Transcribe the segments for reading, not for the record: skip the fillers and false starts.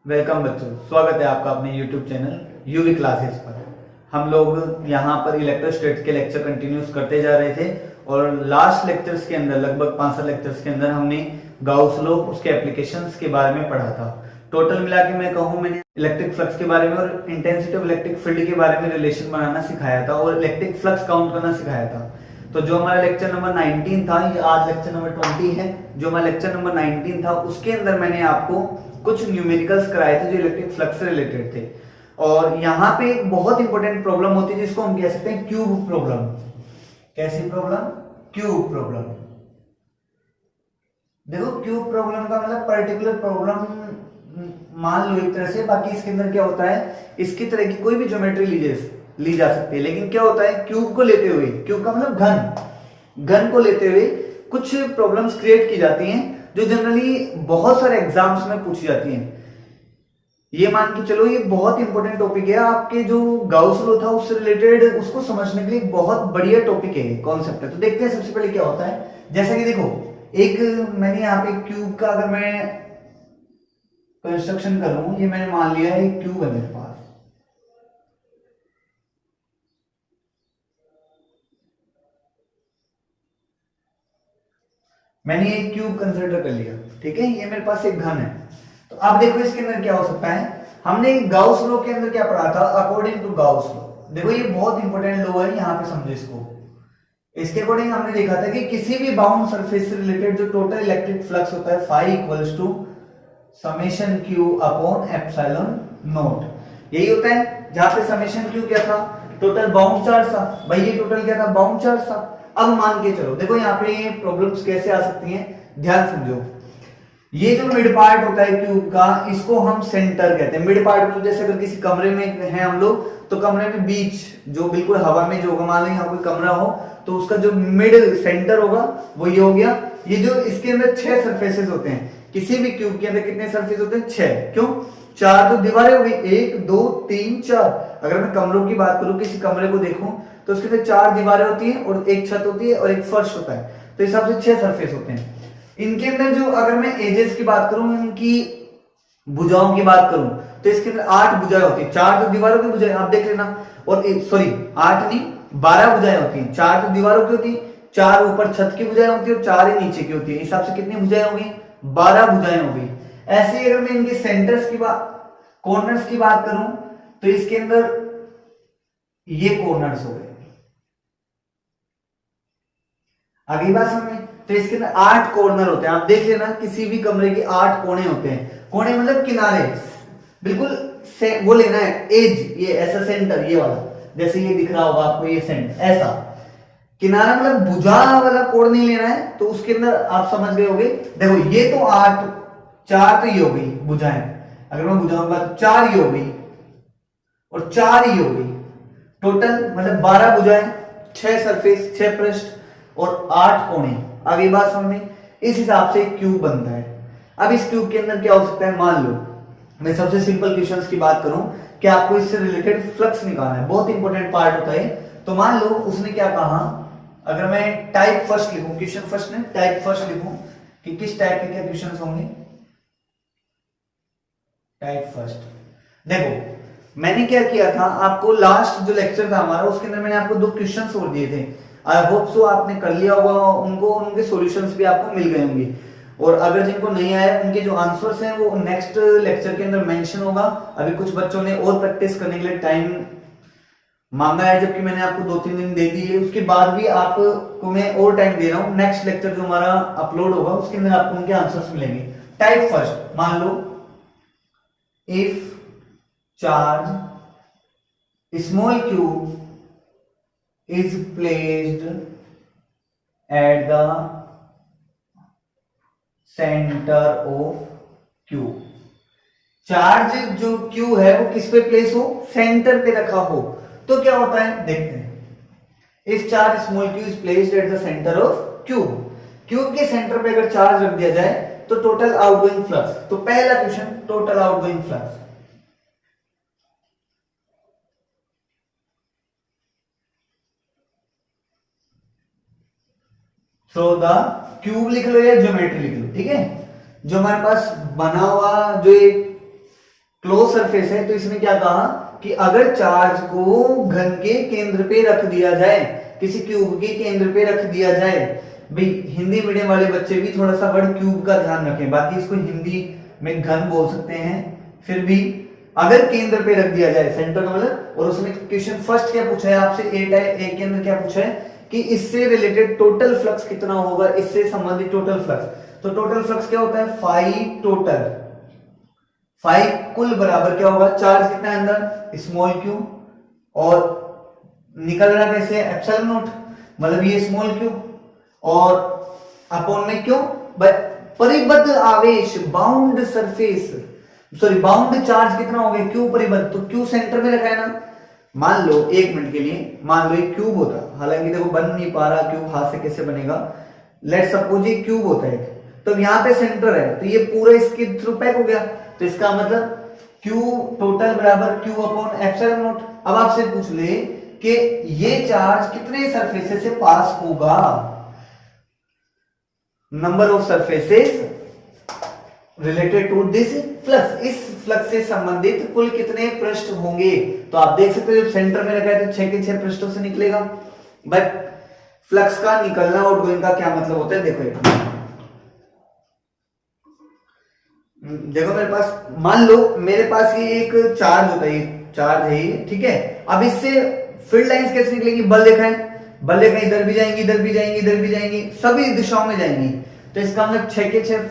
Welcome बच्चों, स्वागत है आपका अपने YouTube चैनल यूवी क्लासेस पर। हम लोग यहाँ पर इलेक्ट्रोस्टैटिक्स के लेक्चर कंटिन्यूस करते जा रहे थे और लास्ट लेक्चर्स के अंदर लगभग 5 लेक्चर्स के अंदर हमने गाउस लॉ उसके एप्लीकेशंस के बारे में पढ़ा था। टोटल मिला के मैं कहूँ मैंने इलेक्ट्रिक फ्लक्स के बारे में और इंटेंसिटी ऑफ इलेक्ट्रिक फील्ड के बारे में रिलेशन बनाना सिखाया था और इलेक्ट्रिक फ्लक्स काउंट करना सिखाया था। तो जो हमारा लेक्चर नंबर 19 था, ये आज लेक्चर नंबर 20 है। जो हमारा लेक्चर नंबर 19 था उसके अंदर मैंने आपको कुछ न्यूमेरिकल्स कराए थे जो इलेक्ट्रिक फ्लक्स से रिलेटेड थे। और यहाँ पे एक बहुत इंपॉर्टेंट प्रॉब्लम होती है जिसको हम कह सकते हैं क्यूब प्रॉब्लम। कैसी प्रॉब्लम? Cube problem. देखो, क्यूब प्रॉब्लम का मतलब पर्टिकुलर प्रॉब्लम मान लो एक तरह से। बाकी इसके अंदर क्या होता है, इसकी तरह की कोई भी ज्योमेट्री ली जा सकती है, लेकिन क्या होता है क्यूब को लेते हुए, क्यूब का मतलब घन को लेते हुए कुछ प्रॉब्लम्स क्रिएट की जाती हैं जो जनरली बहुत सारे एग्जाम्स में पूछी जाती हैं। ये मान के चलो ये बहुत इंपॉर्टेंट टॉपिक है, आपके जो गाउस लॉ था उससे रिलेटेड उसको समझने के लिए बहुत बढ़िया टॉपिक है, कॉन्सेप्ट है। तो देखते हैं सबसे पहले क्या होता है। जैसा कि देखो, एक मैंने यहाँ पे क्यूब का अगर मैं कंस्ट्रक्शन करूं, ये मैंने मान लिया है क्यूब है मेरे पास। मैंने एक क्यूब कंसिडर कर लिया, ठीक है। ये मेरे पास एक घन है। तो अब देखो इसके अंदर क्या हो सकता है। हमने गाउस लॉ के अंदर क्या पढ़ा था, अकॉर्डिंग टू गाउस लॉ। देखो ये बहुत इंपॉर्टेंट लॉ है, यहां पे समझो इसको। इसके अकॉर्डिंग हमने देखा था कि किसी भी बाउंड सरफेस से रिलेटेड जो टोटल इलेक्ट्रिक फ्लक्स होता है phi equals to summation q upon epsilon naught. यही होता है। जहां पे समेशन क्यू क्या था, टोटल बाउंड चार्ज था। भाई ये टोटल क्या था, बाउंड चार्ज था। अब मान के चलो, देखो यहाँ पे प्रॉब्लम्स कैसे आ सकती हैं, ध्यान समझो। ये जो मिड पार्ट होता है क्यूब का, इसको हम सेंटर कहते हैं। मिड पार्ट मतलब जैसे अगर किसी कमरे में हैं हम लोग, तो कमरे में बीच जो बिल्कुल हवा में जो होगा, मान लो यहाँ कोई कमरा हो तो उसका जो मिड सेंटर होगा वो ये हो गया। ये जो इसके अंदर 6 सरफेसेस होते हैं, किसी भी क्यूब के अंदर कितने सरफेस होते हैं, 6। क्यों? 4 तो दीवारें हो गई, 1 2 3 4। अगर मैं कमरों की बात करूं, किसी कमरे को देखूं तो उसके अंदर 4 दीवारें होती हैं और एक छत होती है और एक फर्श होता है। तो इस हिसाब से 6 सरफेस होते हैं। इनके अंदर जो अगर मैं एजेस की बात करूं, इनकी भुजाओं की बात करूं, तो इसके अंदर 8 भुजाएं होती है। 4 तो दीवारों की भुजाएं, आप देख लेना। और सॉरी 8 नहीं 12 भुजाएं होती हैं। 4 तो दीवारों की होती है, 4 ऊपर छत की भुजाएं होती है और 4 ही नीचे की होती है। इस हिसाब से कितनी भुजाएं हो गई, 12 भुजाएं हो गई। ऐसे ही अगर मैं इनके सेंटर्स की बात, कॉर्नर्स की बात करूं, तो इसके अंदर ये कॉर्नर्स हो गए। अगली बात समझ। तो इसके अंदर 8 कॉर्नर होते हैं। आप देख लेना, किसी भी कमरे के 8 कोने होते हैं। कोने मतलब किनारे, बिल्कुल वो लेना है एज, ये ऐसा सेंटर, ये वाला जैसे ये दिख रहा होगा आपको, ये सेंटर ऐसा। किनारा मतलब भुजा वाला कोण नहीं लेना है। तो उसके अंदर आप समझ गए होंगे। देखो ये तो 8, 4 तो ये हो गई भुजाएं। अगर मैं भुजाओं की बात, 4 ये हो गई और 4 ही हो गई। टोटल मतलब 12 भुजाएं, 6 सरफेस, 6 पृष्ठ और 8 कोने। अगली बात समझ में। इस हिसाब से एक क्यूब बनता है। अब इस क्यूब के अंदर क्या हो सकता है, मान लो मैं सबसे सिंपल क्वेश्चंस की बात करूं कि आपको इससे रिलेटेड फ्लक्स निकालना है, बहुत इंपॉर्टेंट पार्ट होता है। तो मान लो उसने क्या कहा, अगर मैं टाइप फर्स्ट लिखूं, क्वेश्चन फर्स्ट ने टाइप फर्स्ट लिखूं कि किस टाइप के क्या क्वेश्चंस होंगे, टाइप फर्स्ट। देखो मैंने क्या किया था, आपको लास्ट जो लेक्चर था हमारा उसके अंदर मैंने आपको 2 क्वेश्चंस और दिए थे। आई होप सो आपने कर लिया होगा उनको, उनके सॉल्यूशंस भी आपको मिल गए होंगे। और अगर जिनको नहीं आया उनके जो आंसर्स हैं वो नेक्स्ट लेक्चर के अंदर मेंशन होगा। अभी कुछ बच्चों ने और प्रैक्टिस करने के लिए टाइम मांगा है, जबकि मैंने आपको 2-3 दिन दे दिए। उसके बाद भी आपको मैं और टाइम दे रहा हूं। नेक्स्ट लेक्चर जो हमारा अपलोड होगा उसके अंदर आपको उनके आंसर्स मिलेंगे। टाइप फर्स्ट, मान लो if charge small cube is placed at the center of cube। Charge जो क्यू है वो किस पे प्लेस हो, सेंटर पे रखा हो, तो क्या होता है देखते हैं। If charge small Q is placed at the centre of cube, cube के सेंटर पे अगर चार्ज रख दिया जाए तो टोटल आउटगोइंग फ्लक्स। तो पहला question, total outgoing flux. Through the cube लिख लो या ज्योमेट्री लिख लो, ठीक है। जो हमारे पास बना हुआ जो एक क्लोज सरफेस है, तो इसने क्या कहा कि अगर चार्ज को घन के केंद्र पे रख दिया जाए, किसी क्यूब के केंद्र पे रख दिया जाए, भाई हिंदी मीडियम वाले बच्चे भी थोड़ा सा वर्ड क्यूब का ध्यान रखें, बाकी इसको हिंदी में घन बोल सकते हैं, फिर भी अगर केंद्र पे रख दिया जाए, सेंटर का मतलब, और उसमें क्वेश्चन फर्स्ट क्या पूछा है आपसे, ए के अंदर क्या पूछा है कि इससे रिलेटेड टोटल फ्लक्स कितना होगा, इससे संबंधित टोटल फ्लक्स। तो टोटल फ्लक्स क्या होता है, फाई टोटल, फाई कुल बराबर क्या होगा, चार्ज कितना है अंदर, स्मॉल क्यू, और निकल रहा कैसे है, एप्सिलॉन नॉट, मतलब ये स्मॉल क्यू, और अपॉन में क्यों, परिबद्ध आवेश, bound surface, sorry bound charge कितना हो गया, क्यू परिबद्ध, तो क्यू सेंटर में रखा है ना। मान लो एक मिनट के लिए, मान लो एक क्यूब होता, हालांकि देखो बन नहीं पा रहा क्यूब, हाथ से कैसे बनेगा, लेट सपोज ये क्यूब होता है, तो यहाँ पे सेंटर है, तो ये पूरा इसके थ्रू पैक हो गया, तो इसका मतलब Q टोटल बराबर Q अपॉन एप्सिलॉन नॉट। अब आपसे पूछ ले कि ये चार्ज कितने सरफेसेस से पास होगा, number of surfaces related to this flux, इस फ्लक्स से संबंधित कुल कितने पृष्ठ होंगे। तो आप देख सकते हो जब सेंटर में रखा है तो 6 के 6 पृष्ठों से निकलेगा, बट फ्लक्स का निकलना और गोइंग का क्या मतलब होता है, देखो मेरे पास, मान लो मेरे पास ये एक चार्ज होता है, ये चार्ज है ये, ठीक है। अब इससे फील्ड लाइंस कैसे निकलेंगी, बल देखा है, बल देखा, इधर भी जाएंगी, इधर भी जाएंगी, इधर भी जाएंगी, सभी दिशाओं में जाएंगी, तो इसका मतलब 6 के 6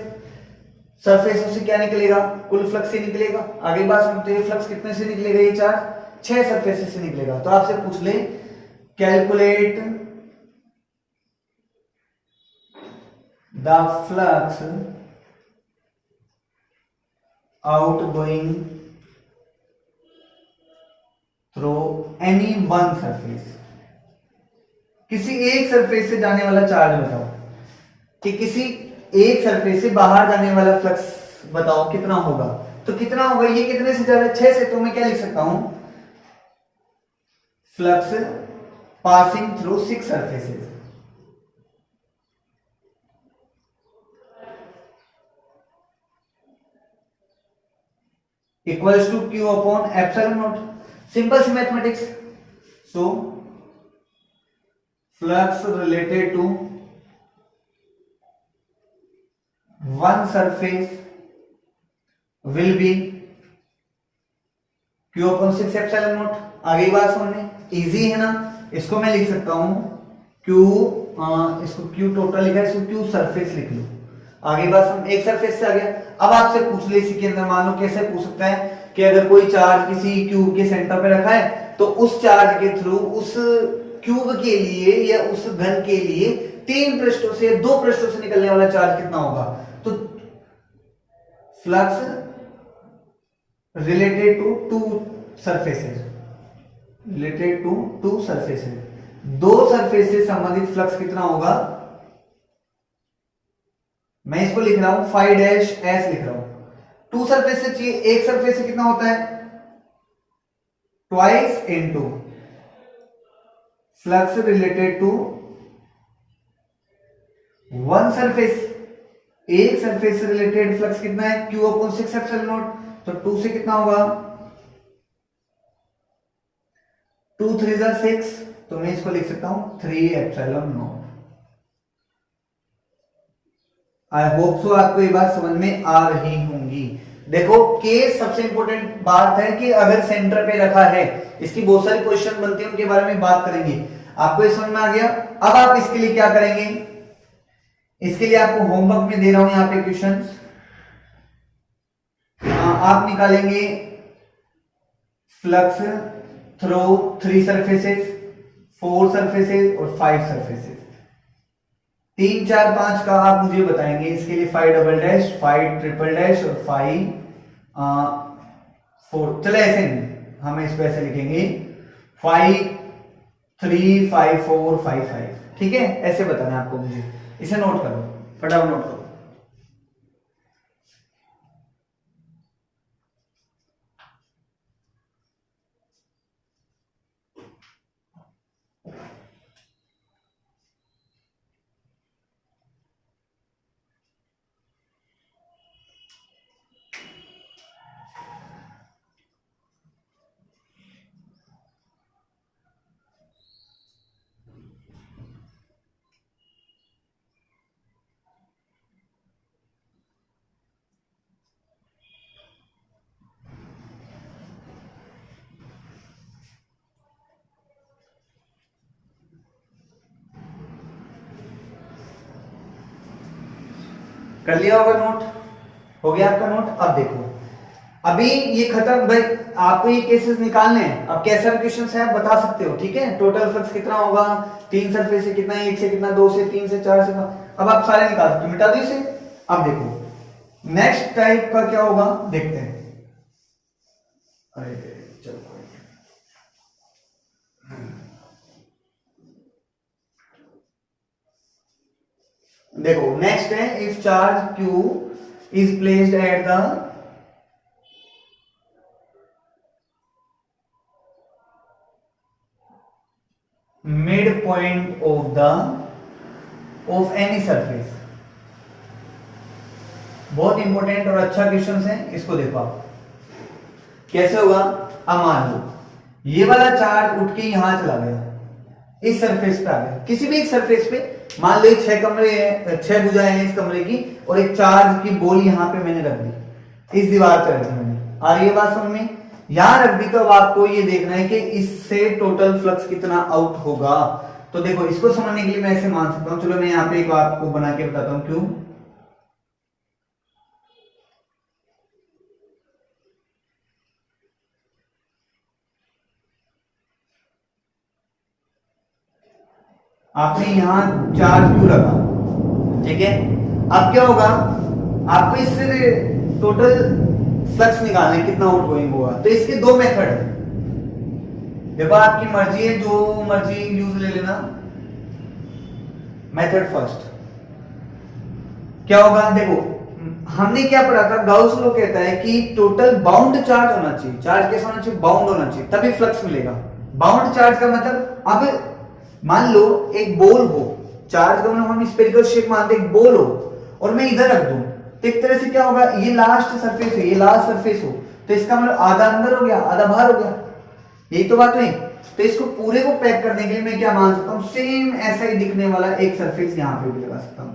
सरफेसों से क्या निकलेगा, कुल फ्लक्स से निकलेगा। आगे बात सुनते हैं, फ्लक्स कितने से निकलेगा, ये चार्ज 6 सरफेसेस से निकलेगा। तो आपसे पूछ ले, calculate the flux outgoing through any one surface, किसी एक सरफेस से जाने वाला चार्ज बताओ, कि किसी एक सरफेस से बाहर जाने वाला फ्लक्स बताओ कितना होगा। तो कितना होगा, ये कितने से जा रहा है, 6 से, तो मैं क्या लिख सकता हूं, flux passing through 6 surfaces equals to Q upon epsilon naught, simple सी mathematics। so flux related to one surface will be Q upon 6 epsilon naught। आगे बात सुनने, इजी है ना, इसको मैं लिख सकता हूं Q, इसको Q टोटल लिखा है, इसको Q सरफेस लिख लो। आगे बात सुन, एक सरफेस से आ गया। अब आपसे पूछ ले इसी के अंदर, मान लो कैसे पूछ सकता है कि अगर कोई चार्ज किसी क्यूब के सेंटर पे रखा है, तो उस चार्ज के थ्रू उस क्यूब के लिए या उस घन के लिए 3 पृष्ठों से 2 पृष्ठों से निकलने वाला चार्ज कितना होगा। तो flux related to 2 surfaces, related to 2 surfaces, 2 surface से संबंधित फ्लक्स कितना होगा, मैं इसको लिख रहा हूं फाई डैश एस लिख रहा हूं। 2 सरफेस से चाहिए, एक सरफेस से कितना होता है, twice into flux related to 1 surface, एक सरफेस से रिलेटेड फ्लक्स कितना है, Q अपॉन 6 एप्सिलॉन नॉट। तो 2 से कितना होगा, 2 3 जा 6, तो मैं इसको लिख सकता हूं 3 epsilon not. I hope so आपको ये बात समझ में आ रही होंगी। देखो केस सबसे इंपॉर्टेंट बात है कि अगर सेंटर पे रखा है, इसकी बहुत सारी क्वेश्चन बनती है, उनके बारे में बात करेंगे। आपको ये समझ में आ गया। अब आप इसके लिए क्या करेंगे, इसके लिए आपको होमवर्क में दे रहा हूं यहां पे क्वेश्चन, आप निकालेंगे फ्लक्स थ्रू 3 सरफेसेस, 4 सरफेसेस और 5 सरफेसेस। 3 4 5 का आप मुझे बताएंगे, इसके लिए 5 डबल डैश, 5 ट्रिपल डैश और 5 4। चले ऐसे नहीं, हम इसको ऐसे लिखेंगे 5 3 5 4 5 5, ठीक है। ऐसे बताना है आपको मुझे, इसे नोट करो, फटाफट नोट करो। कर लिया होगा नोट, हो गया आपका नोट। अब देखो अभी ये खत्म भाई, आपको ये केसेस निकालने हैं। अब कैसा क्वेश्चन है आप बता सकते हो, ठीक है। टोटल फ्लक्स कितना होगा, 3 सरफेस से कितना, 1 से कितना, 2 से, 3 से, 4 से, अब आप सारे निकाल सकते हो, मिटा दो इसे। अब देखो नेक्स्ट टाइप का क्या होगा देखते हैं। अरे चलो देखो नेक्स्ट है, if charge Q is placed at the mid point of any surface. बहुत इंपॉर्टेंट और अच्छा क्वेश्चन है, इसको देखो आप कैसे होगा। अब मान लो ये वाला चार्ज उठ के यहां चला गया, इस सरफेस पे आ गया, किसी भी एक सरफेस पे। मान लो 6 कमरे हैं, 6 भुजाएं हैं इस कमरे की, और एक चार्ज की बॉल यहां पे मैंने रख दी, इस दीवार पे रख दी मैंने। आ रही है बात समझ में, यहां रख दी। तो अब आपको ये देखना है कि इससे टोटल फ्लक्स कितना आउट होगा। तो देखो इसको समझने के लिए मैं ऐसे मान सकता हूं, चलो मैं यहां पे एक आपको बना के बताता हूं क्यों। आपने यहां चार्ज क्यों रखा, ठीक है। अब क्या होगा, आपको इससे टोटल फ्लक्स निकालना है कितना आउट गोइंग होगा। तो इसके दो मेथड है, देखो आपकी मर्जी है, जो मर्जी यूज ले लेना। मेथड फर्स्ट क्या होगा, देखो हमने क्या पढ़ा था, गाउस लॉ कहता है कि टोटल बाउंड चार्ज होना चाहिए। चार्ज कैसा होना चाहिए, बाउंड होना चाहिए, तभी फ्लक्स मिलेगा। बाउंड चार्ज का मतलब, अब मान लो एक बॉल हो, चार्ज का मतलब हम स्फेरिकल शेप मानते, एक बॉल हो और मैं इधर रख दूं, तो एक तरह से क्या होगा, ये लास्ट सरफेस है, ये लास्ट सरफेस हो, तो इसका मतलब आधा अंदर हो गया, आधा बाहर हो गया, यही तो बात है। तो इसको पूरे को पैक करने के लिए मैं क्या मान सकता हूं, सेम ऐसा ही दिखने वाला एक सरफेस यहां पे भी लगा सकता हूं।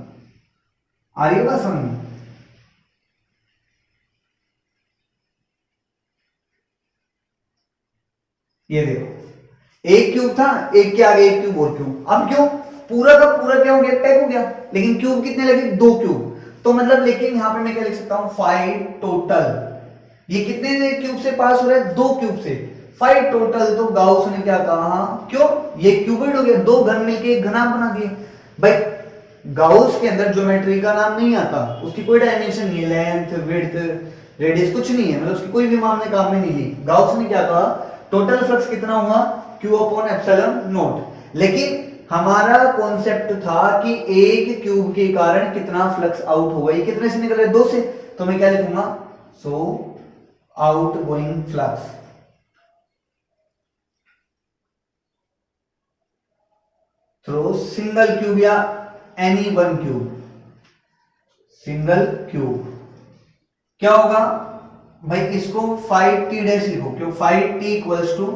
आ रही है बात समझ में। ये देखो एक क्यूब था, एक के आगे एक क्यूब और क्यूब, अब क्यों पूरा का पूरा क्या हो गया, पैक हो गया। लेकिन क्यूब कितने लगे, 2 क्यूब। तो मतलब लेकिन यहां पे मैं क्या लिख सकता हूं, 5 टोटल। ये कितने क्यूब से पास हो रहा है, 2 क्यूब से, 5 टोटल। तो गाउस ने क्या कहा, क्यों ये क्यूबिड हो गया, 2 घन मिलके एक घनाभ बना दिए। भाई गाउस के अंदर ज्योमेट्री का नाम नहीं आता, उसकी कोई डायमेंशन नहीं है, लेंथ विड्थ रेडियस कुछ नहीं है, मतलब उसकी कोई भी मान ने काम में नहीं ली। गाउस ने क्या कहा, टोटल फ्लक्स कितना हुआ, Q अपॉन एप्सिलॉन नॉट। लेकिन हमारा कॉन्सेप्ट था कि एक क्यूब के कारण कितना फ्लक्स आउट होगा, ये कितने से निकल रहा है, 2 से। तो मैं क्या लिखूंगा, so out going flux through single cube या any one cube, single cube क्या होगा भाई, इसको 5t डैश लिखो, क्यों 5t इक्वल्स टू,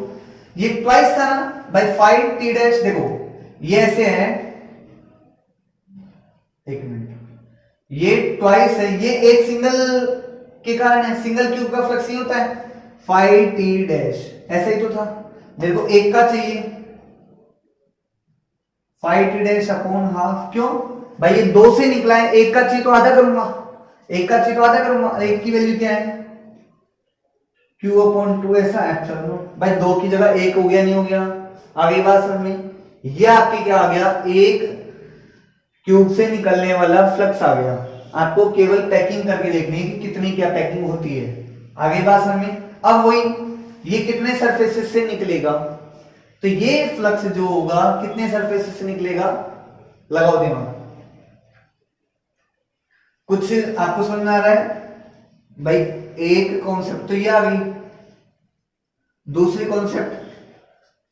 ये ट्वाइस था ना भाई, 5t डैश। देखो ये ऐसे है, एक मिनट, ये ट्वाइस है, ये एक सिंगल के कारण है, सिंगल क्यूब का फ्लक्स ही होता है 5t डैश, ऐसे ही तो था। मेरे को एक का चाहिए, 5t डैश अपॉन हाफ, क्यों भाई ये 2 से निकला है, एक का चाहिए तो आधा करूंगा, एक का चाहिए तो आधा करूंगा, एक की वैल्यू क्या है, Q अपॉन 2 ऐसा एप्सिलॉन नॉट। भाई 2 की जगह 1 हो गया, नहीं हो गया, आगे बात समझ में। ये आपके क्या आ गया, एक क्यूब से निकलने वाला फ्लक्स आ गया। आपको केवल पैकिंग करके देखनी है कि कितनी क्या पैकिंग होती है, आगे बात समझ में। अब वही ये कितने सरफेसेस से निकलेगा, तो ये फ्लक्स जो होगा कितने सरफेसेस से निकलेगा, लगाओ दिमाग। कुछ आपको समझ में आ रहा है भाई, एक कॉन्सेप्ट तो ये आ गई, दूसरी कॉन्सेप्ट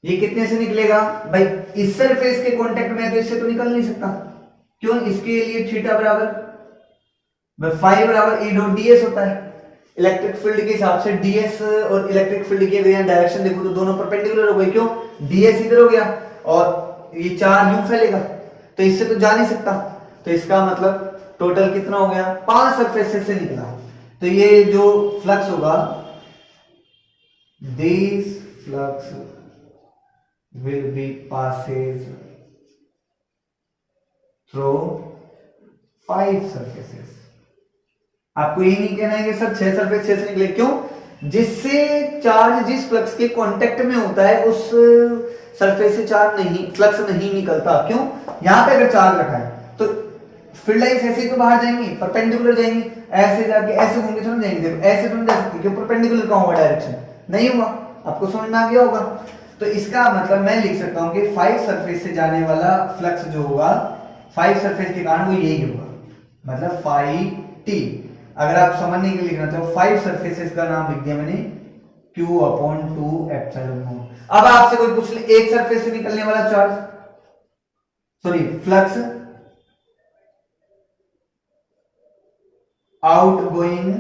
ये कितने से निकलेगा भाई, इस सरफेस के कांटेक्ट में, तो इससे तो निकल नहीं सकता, क्यों, इसके लिए थीटा बराबर फाई बराबर ई डॉट ds होता है। इलेक्ट्रिक फील्ड के हिसाब से ds और इलेक्ट्रिक फील्ड की अगर डायरेक्शन देखो तो दोनों परपेंडिकुलर हो गए, क्यों ds इधर हो गया और ये चार्ज यूं फैलेगा, तो इससे तो जा नहीं सकता। तो इसका मतलब टोटल कितना हो गया, 5 सरफेसेस से निकला। तो ये जो फ्लक्स होगा, this flux will be passes through 5 surfaces, आपको ये नहीं कहना है कि सर 6 सरफेस 6 से निकले, क्यों? जिससे चार्ज जिस फ्लक्स के कांटेक्ट में होता है उस सरफेस से चार्ज नहीं, फ्लक्स नहीं निकलता। क्यों? यहां पे अगर चार्ज रखा है तो फील्ड लाइंस ऐसे ही तो बाहर जाएंगी, परपेंडिकुलर जाएंगी, ऐसे जाके ऐसे घूम के थोड़ा जाएंगे। देखो ऐसे तो नहीं जा सकती क्यों? परपेंडिकुलर का होगा डायरेक्शन, नहीं हुआ। आपको समझ में आ गया होगा। तो इसका मतलब मैं लिख सकता हूं कि 5 सरफेस से जाने वाला फ्लक्स जो होगा 5 सरफेस के कारण वो यही होगा, मतलब 5t। अगर आप समझने के लिए लिखना चाहो 5 सरफेसेस का नाम लिख दिया मैंने Q/2 एप्सिलॉन नॉट। अब आपसे कोई पूछ ले एक सरफेस से निकलने वाला charge, sorry flux outgoing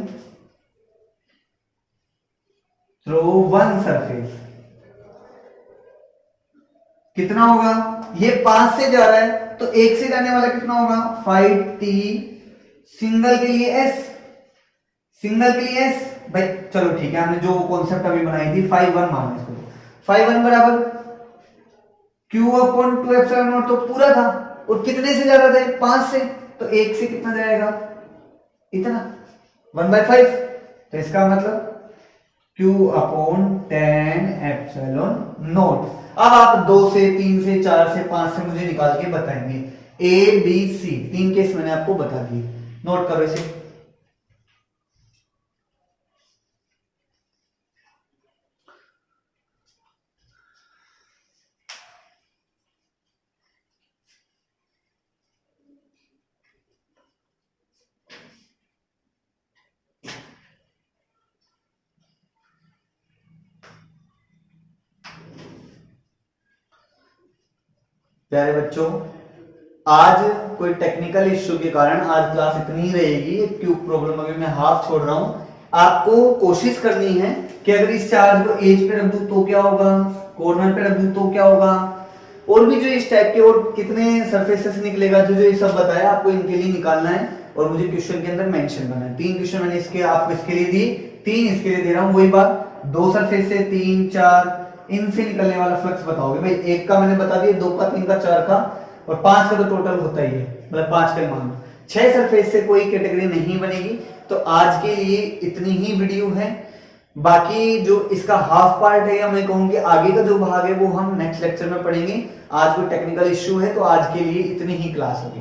through one surface कितना होगा? ये 5 से जा रहा है तो एक से जाने वाला कितना होगा? 5t। सिंगल के लिए s, सिंगल के लिए s भाई चलो ठीक है, हमने जो कॉन्सेप्ट अभी बनाई थी 5/1 मान इसको, 5/1 बराबर Q/2 एप्सिलॉन नॉट तो पूरा था, और कितने से जा रहा था? 5 से, तो 1 से कितना जाएगा? इतना 1/5। तो इसका मतलब Q/10 एप्सिलॉन नॉट। अब आप 2 से 3 से 4 से 5 से मुझे निकाल के बताएंगे। A B C 3 केस मैंने आपको बता दिए, नोट करो इसे। प्यारे बच्चों, आज कोई टेक्निकल इश्यू के कारण आज क्लास इतनी ही रहेगी। क्यूब प्रॉब्लम अभी मैं हाफ छोड़ रहा हूं। आपको कोशिश करनी है कि अगर इस चार्ज को एज पे रख दूं तो क्या होगा, कॉर्नर पे रख दूं तो क्या होगा, और भी जो इस टाइप के और कितने सरफेसेस निकलेगा, जो ये सब बताया आपको इनके लिए निकालना है और मुझे क्वेश्चन के अंदर मेंशन करना है। 3 क्वेश्चन मैंने इसके आपको इसके लिए दी, 3 इसके लिए दे रहा हूं। वही बात 2 सरफेस से 3 4 इनसे निकलने वाला फ्लक्स बताओगे भाई। 1 का मैंने बता दिया, 2 का 3 का 4 का और 5 का तो टोटल होता ही है, मतलब 5 का मान। 6 सरफेस से कोई कैटेगरी नहीं बनेगी। तो आज के लिए इतनी ही वीडियो है। बाकी जो इसका हाफ पार्ट है, या मैं कहूंगी आगे का जो भाग है, वो हम नेक्स्ट लेक्चर में पढ़ेंगे। आज कोई टेक्निकल इश्यू है तो आज के लिए इतनी ही क्लास होगी।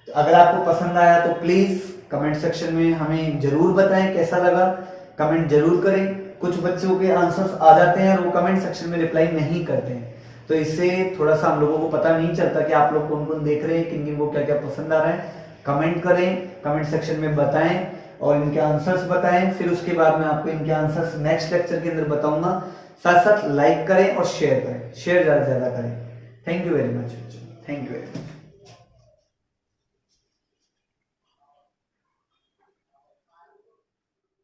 तो अगर आपको पसंद आया तो प्लीज कमेंट सेक्शन में हमें जरूर बताएं कैसा लगा, कमेंट जरूर करें। कुछ बच्चों के आंसर्स आ जाते हैं और वो कमेंट सेक्शन में रिप्लाई नहीं करते हैं, तो इससे थोड़ा सा हम लोगों को पता नहीं चलता कि आप लोग कौन कौन देख रहे हैं, किन किन को क्या क्या पसंद आ रहा है। कमेंट करें, कमेंट सेक्शन में बताएं और इनके आंसर्स बताएं। फिर उसके बाद मैं आपको इनके आंसर्स नेक्स्ट लेक्चर के अंदर बताऊंगा। साथ साथ लाइक करें और शेयर करें, शेयर ज्यादा से ज्यादा करें। Thank you very much, thank you very much.